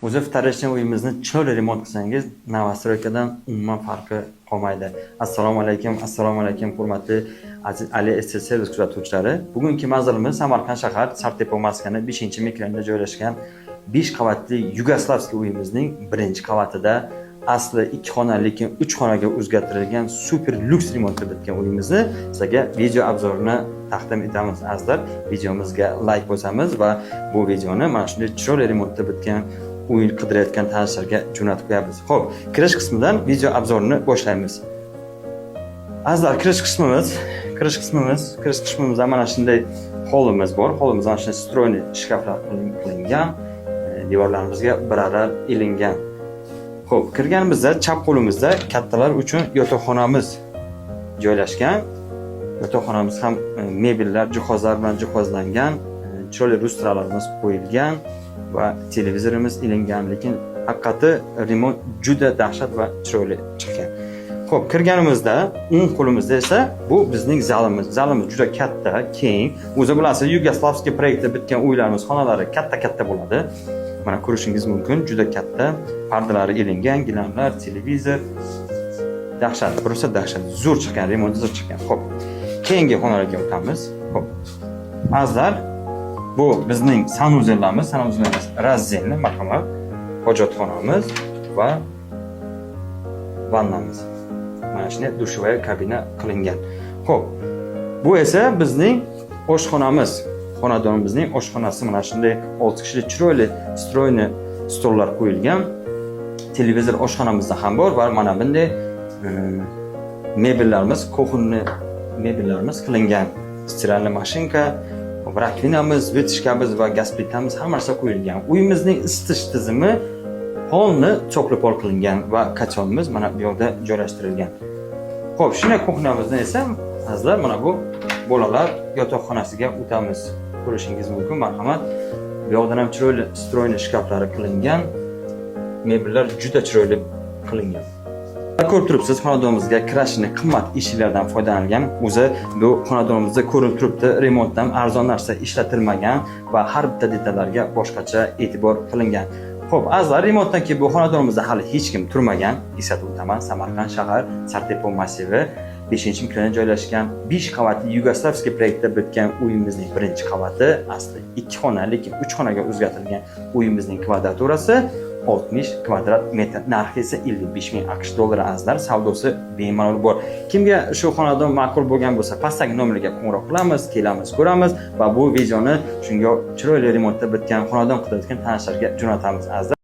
O'zi vторичный uyimizni chiroyli remont qilsangiz, novostroykadan umuman farqi qolmaydi. Assalomu alaykum, hurmatli aziz Ali Estel servis kuzatuvchilari. Bugungi manzilimiz Samarqand shahar Sartepa maskani 5-mikronda joylashgan 5 qavatli yugoslavskiy uyimizning 1-qavatida asli 2 xona lekin 3 xonaga o'zgartirilgan super lyuks remontda bitgan uyimizni sizlarga video obzorini taqdim etamiz azizlar. Videomizga like bosamiz va bu videoni mana shunday chiroyli remontda bitgan uy qidirayotgan tanishlarga jo'natib qo'yamiz. Xo'p, kirish qismidan video obzorini boshlaymiz. Azizlar, kirish qismimizda mana shunday holimiz bor. Holimizda mana shunday stroyniy shkaflar qilingan, devorlarimizga birarar ilingan. Xo'p, kirganimizda chap qo'limizda kattalar uchun yotoqxonamiz joylashgan. Yotoqxonamiz ham mebellar, jihozlar bilan jihozlangan, chiroyli lustralarimiz qo'yilgan va televizorimiz ilingan, lekin haqiqati remont juda dahshat va chiroyli chiqqan. Xo'p, kirganimizda o'ng qo'limizda esa bu bizning zalimiz. Zalimiz juda katta, keng. O'zi bilasiz, yugoslavskiy proyektda bitgan uylarimiz xonalari katta bo'ladi. Mana ko'rishingiz mumkin, juda katta. Pardalari ilingan, gilamlar, televizor. Dahshat, prosta dahshat. Zo'r chiqqan, remont zo'r chiqqan. Xo'p, keyingi xonalarga o'tamiz. Xo'p. Azizlar, bu bizning sanuzellarimiz razzelni, marhamat. Hojatxonamiz va vannamiz. Mana shunday dushovaya kabina qilingan. Xo'p. Bu esa bizning oshxonamiz. Xonadonimizning oshxonasi mana shunday 6 kishilik chiroyli stroyniy stollar qo'yilgan. Televizor oshxonamizda ham bor va mana bunday mebellarimiz, kuxonniy mebellarimiz qilingan. Stiralniy mashinka, rakvinamiz, vitishkamiz va gaz plitamiz hamma narsa qo'yilgan. Uyimizning isitish tizimi polni cho'qlipol qilingan va kacholimiz mana bu yerda joylashtirilgan. Xo'p, shunday kuxnyamizdan esa azizlar mana bu bolalar yotoqxonasiga o'tamiz. Ko'rishingiz mumkin, marhamat. Bu yerdan ham chiroyli stroyniy shkaflari qilingan. Mebellar juda chiroyli qilingan. Ko'rib turibsiz, xonadonimizga kirashni qimmat eshiklardan foydalangan. O'zi bu xonadonimizda ko'rinib turibdi, remontdan arzon narsa ishlatilmagan va har bitta detallarga boshqacha e'tibor qilingan. Xo'p, azizlar, remontdan keyin bu xonadonimizda hali hech kim turmagan. Eslatib o'taman, Samarqand shahar Sartepa massivi 5-mikronda joylashgan 5 qavatli yugoslavskiy proyektda bitgan uyimizning 1-qavati asli 2 xona lekin 3 xonaga o'zgartirilgan uyimizning kvadraturasi 60 kvadrat metr, narxi esa 55 ming AQSh dollari azizlar, savdosi bemalol bor. Kimga shu xonadon ma'qul bo'lgan bo'lsa, pastdagi nomerga qo'ng'iroq qilamiz, kelamiz, ko'ramiz va bu videoni shunga chiroyli remontda bitgan xonadon qidirayotgan tanishlarga jo'natamiz azizlar.